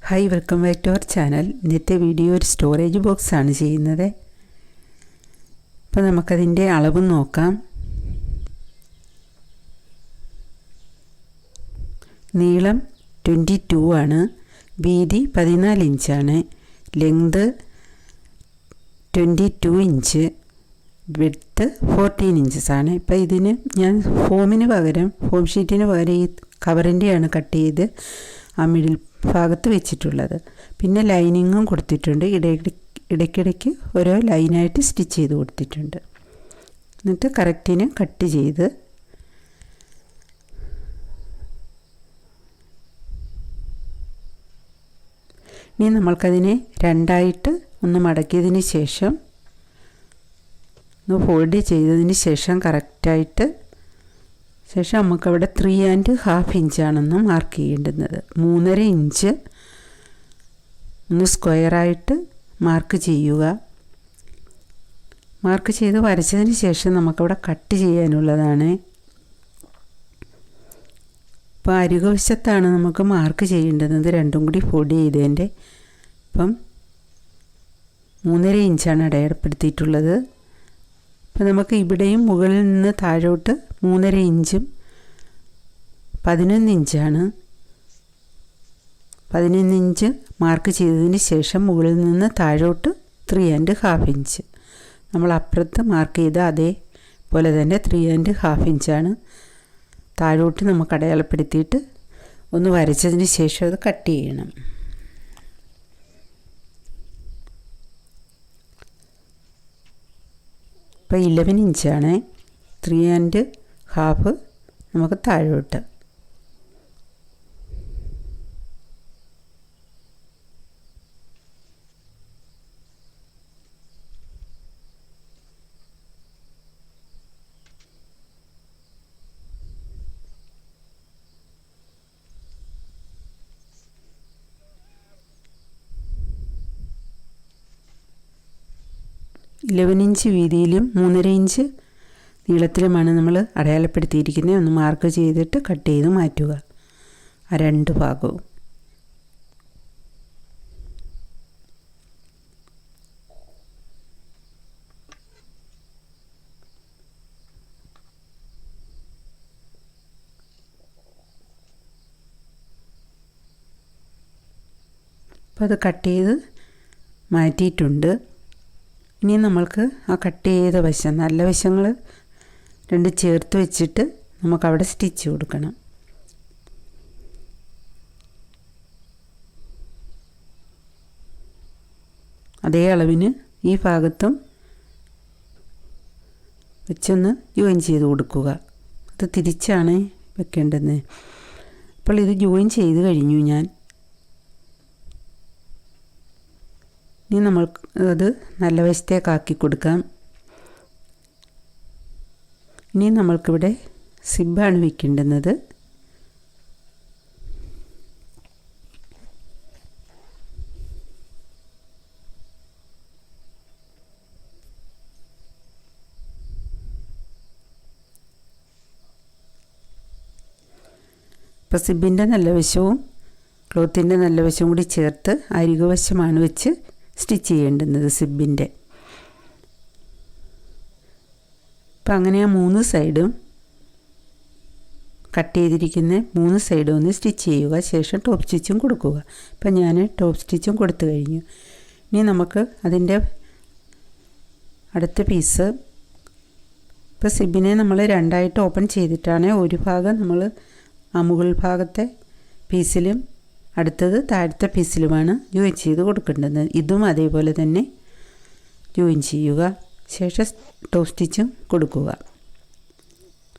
Hi, welcome back to our channel. ഇന്നത്തെ video ഒരു storage ബോക്സാണ് ചെയ്യുന്നത്. അപ്പോൾ നമുക്കതിൻ്റെ അളവ് നോക്കാം. നീളം 22 ആണ്, വീതി 14 ഇഞ്ചാണ്, ലെങ്ത് 22 ഇഞ്ച്, വിഡ്ത്ത് 14 ഇഞ്ചസ് ആണ്. ഇപ്പോൾ ഇതിന് ഞാൻ ഫോം ഷീറ്റിന് പകരം ഈ കവറിൻ്റെയാണ് കട്ട് ചെയ്ത് ആ മിഡിൽ ഭാഗത്ത് വെച്ചിട്ടുള്ളത്. പിന്നെ ലൈനിങ്ങും കൊടുത്തിട്ടുണ്ട്. ഇടയ്ക്കിടയ്ക്ക് ഓരോ ലൈനായിട്ട് സ്റ്റിച്ച് ചെയ്ത് കൊടുത്തിട്ടുണ്ട്. എന്നിട്ട് കറക്റ്റിന് കട്ട് ചെയ്ത് ഇനി നമ്മൾക്കതിനെ രണ്ടായിട്ട് ഒന്ന് മടക്കിയതിന് ശേഷം ഒന്ന് ഫോൾഡ് ചെയ്തതിന് ശേഷം കറക്റ്റായിട്ട് ശേഷം നമുക്കവിടെ 3½ ഇഞ്ചാണെന്ന് മാർക്ക് ചെയ്യേണ്ടുന്നത്. 3½ ഇഞ്ച് ഒന്ന് സ്ക്വയറായിട്ട് മാർക്ക് ചെയ്യുക. മാർക്ക് ചെയ്ത് വരച്ചതിന് ശേഷം നമുക്കവിടെ കട്ട് ചെയ്യാനുള്ളതാണ്. ഇപ്പോൾ അരികുവശത്താണ് നമുക്ക് മാർക്ക് ചെയ്യേണ്ടുന്നത്, രണ്ടും കൂടി ഫോൾഡ് ചെയ്തതിൻ്റെ. അപ്പം 3½ ഇഞ്ചാണ് അടയാളപ്പെടുത്തിയിട്ടുള്ളത്. അപ്പോൾ നമുക്ക് ഇവിടെയും മുകളിൽ നിന്ന് താഴോട്ട് 3½ ഇഞ്ചും 11 ഇഞ്ചാണ്. 11 ഇഞ്ച് മാർക്ക് ചെയ്തതിന് ശേഷം മുകളിൽ നിന്ന് താഴോട്ട് 3½ ഇഞ്ച്. നമ്മൾ അപ്പുറത്ത് മാർക്ക് ചെയ്ത അതേപോലെ തന്നെ 3½ ഇഞ്ചാണ് താഴോട്ട് നമുക്ക് അടയാളപ്പെടുത്തിയിട്ട് ഒന്ന് വരച്ചതിന് ശേഷം അത് കട്ട് ചെയ്യണം. ഇപ്പോൾ 11 ഇഞ്ചാണ്, 3½ നമുക്ക് താഴോട്ട്. ഇഞ്ച് വീതിയിലും 3½ ഇഞ്ച് നീളത്തിലുമാണ് നമ്മൾ അടയാളപ്പെടുത്തിയിരിക്കുന്നത്. ഒന്ന് മാർക്ക് ചെയ്തിട്ട് കട്ട് ചെയ്ത് മാറ്റുക ആ രണ്ട് ഭാഗവും. അപ്പോൾ അത് കട്ട് ചെയ്ത് മാറ്റിയിട്ടുണ്ട്. ഇനി നമ്മൾക്ക് ആ കട്ട് ചെയ്ത വശം, നല്ല വശങ്ങൾ രണ്ട് ചേർത്ത് വെച്ചിട്ട് നമുക്കവിടെ സ്റ്റിച്ച് കൊടുക്കണം. അതേ അളവിന് ഈ ഭാഗത്തും വെച്ചൊന്ന് ജോയിൻ ചെയ്ത് കൊടുക്കുക. അത് തിരിച്ചാണ് വെക്കേണ്ടത്. അപ്പോൾ ഇത് ജോയിൻ ചെയ്ത് കഴിഞ്ഞു ഞാൻ. ഇനി നമ്മൾക്ക് അത് നല്ല വശത്തേക്കാക്കി കൊടുക്കാം. ഇനി നമ്മൾക്കിവിടെ സിബാണ് വയ്ക്കേണ്ടുന്നത്. ഇപ്പോൾ സിബിൻ്റെ നല്ല വശവും ക്ലോത്തിൻ്റെ നല്ല വശവും കൂടി ചേർത്ത് അരികുവശമാണ് വെച്ച് സ്റ്റിച്ച് ചെയ്യേണ്ടുന്നത് സിബിൻ്റെ. അപ്പം അങ്ങനെ ആ 3 സൈഡും കട്ട് ചെയ്തിരിക്കുന്ന 3 സൈഡും ഒന്ന് സ്റ്റിച്ച് ചെയ്യുക. ശേഷം ടോപ്പ് സ്റ്റിച്ചും കൊടുക്കുക. അപ്പം ഞാൻ ടോപ്പ് സ്റ്റിച്ചും കൊടുത്തു കഴിഞ്ഞു. ഇനി നമുക്ക് അതിൻ്റെ അടുത്ത പീസ്, ഇപ്പോൾ സിബിനെ നമ്മൾ രണ്ടായിട്ട് ഓപ്പൺ ചെയ്തിട്ടാണ് ഒരു ഭാഗം നമ്മൾ ആ മുകൾ ഭാഗത്തെ പീസിലും അടുത്തത് താഴത്തെ പീസിലുമാണ് ജോയിൻ ചെയ്ത് കൊടുക്കേണ്ടത്. ഇതും അതേപോലെ തന്നെ ജോയിൻ ചെയ്യുക. ശേഷം ടോപ്പ് സ്റ്റിച്ചും കൊടുക്കുക.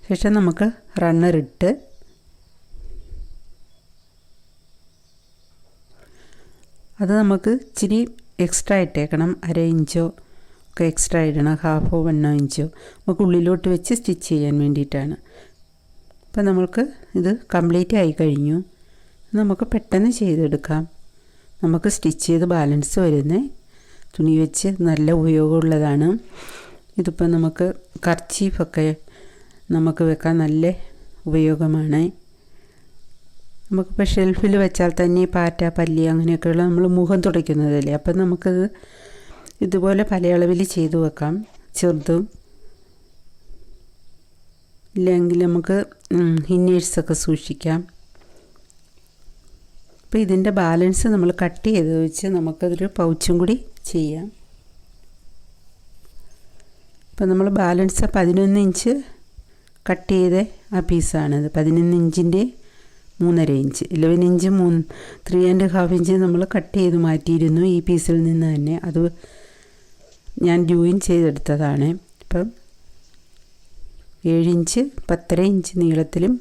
ശേഷം നമുക്ക് റണ്ണർ ഇട്ട് അത് നമുക്ക് ഇച്ചിരി എക്സ്ട്രാ ഇട്ടേക്കണം. 1/2 ഇഞ്ചോ ഒക്കെ എക്സ്ട്രാ ഇടണം. 1/2 ഇഞ്ചോ നമുക്ക് ഉള്ളിലോട്ട് വെച്ച് സ്റ്റിച്ച് ചെയ്യാൻ വേണ്ടിയിട്ടാണ്. അപ്പോൾ നമ്മൾക്ക് ഇത് കംപ്ലീറ്റ് ആയി കഴിഞ്ഞു. നമുക്ക് പെട്ടെന്ന് ചെയ്തെടുക്കാം. നമുക്ക് സ്റ്റിച്ച് ചെയ്ത് ബാലൻസ് വരുന്ന തുണി വെച്ച് നല്ല ഉപയോഗമുള്ളതാണ്. ഇതിപ്പോൾ നമുക്ക് കർച്ചീഫൊക്കെ നമുക്ക് വെക്കാൻ നല്ല ഉപയോഗമാണ്. നമുക്കിപ്പോൾ ഷെൽഫിൽ വെച്ചാൽ തന്നെ പാറ്റ, പല്ലി അങ്ങനെയൊക്കെയുള്ള നമ്മൾ മുഖം തുടയ്ക്കുന്നതല്ലേ. അപ്പം നമുക്കത് ഇതുപോലെ പല അളവിൽ ചെയ്തു വെക്കാം. ചെറുതും ഇല്ലെങ്കിൽ നമുക്ക് ഇന്നേഴ്സൊക്കെ സൂക്ഷിക്കാം. അപ്പോൾ ഇതിൻ്റെ ബാലൻസ് നമ്മൾ കട്ട് ചെയ്ത് വെച്ച് നമുക്കതൊരു പൗച്ചും കൂടി ചെയ്യാം. അപ്പോൾ നമ്മൾ ബാലൻസ് 11 ഇഞ്ച് കട്ട് ചെയ്ത ആ പീസാണിത്. 11 ഇഞ്ചിൻ്റെ 3.5 ഇഞ്ച്, 11 ഇഞ്ച് 3.5 ഇഞ്ച് നമ്മൾ കട്ട് ചെയ്ത് മാറ്റിയിരുന്നു ഈ പീസിൽ നിന്ന് തന്നെ. അത് ഞാൻ ജോയിൻ ചെയ്തെടുത്തതാണ്. ഇപ്പം 7 ഇഞ്ച് 10.5 ഇഞ്ച് നീളത്തിലും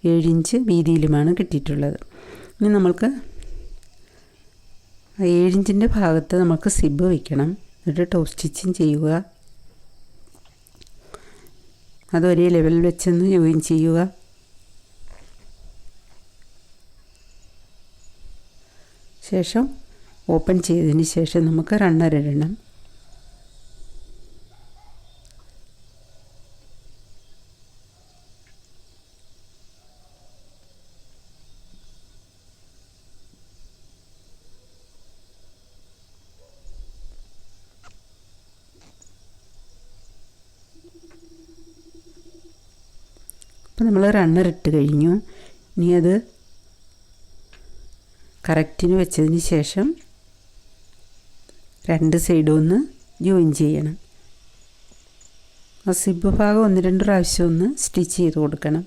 7 ഇഞ്ച് വീതിയിലുമാണ് കിട്ടിയിട്ടുള്ളത്. ഇനി നമ്മൾക്ക് 7 ഇഞ്ചിൻ്റെ ഭാഗത്ത് നമുക്ക് സിബ് വയ്ക്കണം. എന്നിട്ട് ടോപ്പ് സ്റ്റിച്ചിങ് ചെയ്യുക. അത് ഒരേ ലെവലിൽ വെച്ചൊന്ന് ജോയിൻ ചെയ്യുക. ശേഷം ഓപ്പൺ ചെയ്തതിന് ശേഷം നമുക്ക് റണ്ണർ ഇടണം. അപ്പോൾ നമ്മൾ റണ്ണർ ഇട്ട് കഴിഞ്ഞു. ഇനി അത് കറക്റ്റിന് വെച്ചതിന് ശേഷം 2 സൈഡും ഒന്ന് ജോയിൻ ചെയ്യണം. ആ സിബ് ഭാഗം 1-2 പ്രാവശ്യം ഒന്ന് സ്റ്റിച്ച് ചെയ്ത് കൊടുക്കണം.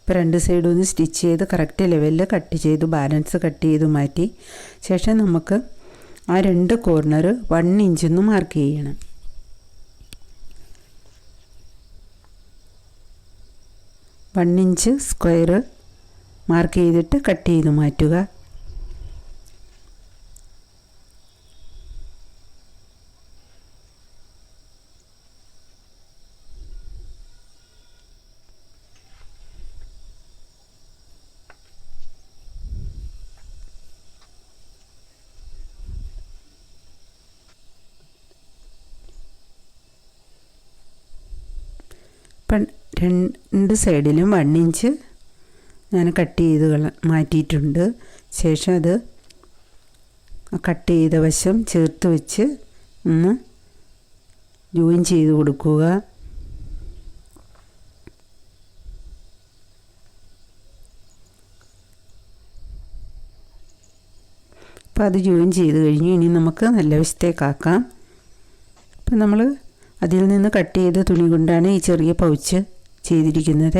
ഇപ്പോൾ 2 സൈഡും ഒന്ന് സ്റ്റിച്ച് ചെയ്ത് കറക്റ്റ് ലെവലിൽ കട്ട് ചെയ്തു, ബാലൻസ് കട്ട് ചെയ്ത് മാറ്റി. ശേഷം നമുക്ക് ആ 2 കോർണർ 1 ഇഞ്ചൊന്ന് മാർക്ക് ചെയ്യണം. വൺ ഇഞ്ച് സ്ക്വയർ മാർക്ക് ചെയ്തിട്ട് കട്ട് ചെയ്ത് മാറ്റുക. ഇപ്പം 2 സൈഡിലും 1 ഇഞ്ച് ഞാൻ കട്ട് ചെയ്ത് മാറ്റിയിട്ടുണ്ട്. ശേഷം അത് കട്ട് ചെയ്ത വശം ചേർത്ത് വെച്ച് ഒന്ന് ജോയിൻ ചെയ്ത് കൊടുക്കുക. അപ്പോൾ അത് ജോയിൻ ചെയ്ത് കഴിഞ്ഞു. ഇനി നമുക്ക് നല്ല വശത്തേക്കാക്കാം. അപ്പം നമ്മൾ അതിൽ നിന്ന് കട്ട് ചെയ്ത തുണി കൊണ്ടാണ് ഈ ചെറിയ പൗച്ച് ചെയ്തിരിക്കുന്നത്.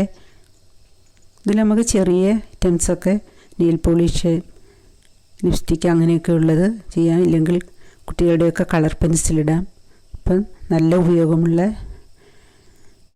ഇതിൽ നമുക്ക് ചെറിയ ഐറ്റംസൊക്കെ നെയിൽ പോളിഷ്, ലിപ്സ്റ്റിക്ക് അങ്ങനെയൊക്കെ ഉള്ളത് ചെയ്യാം. ഇല്ലെങ്കിൽ കുട്ടികളുടെയൊക്കെ കളർ പെൻസിലിടാം. അപ്പം നല്ല ഉപയോഗമുള്ള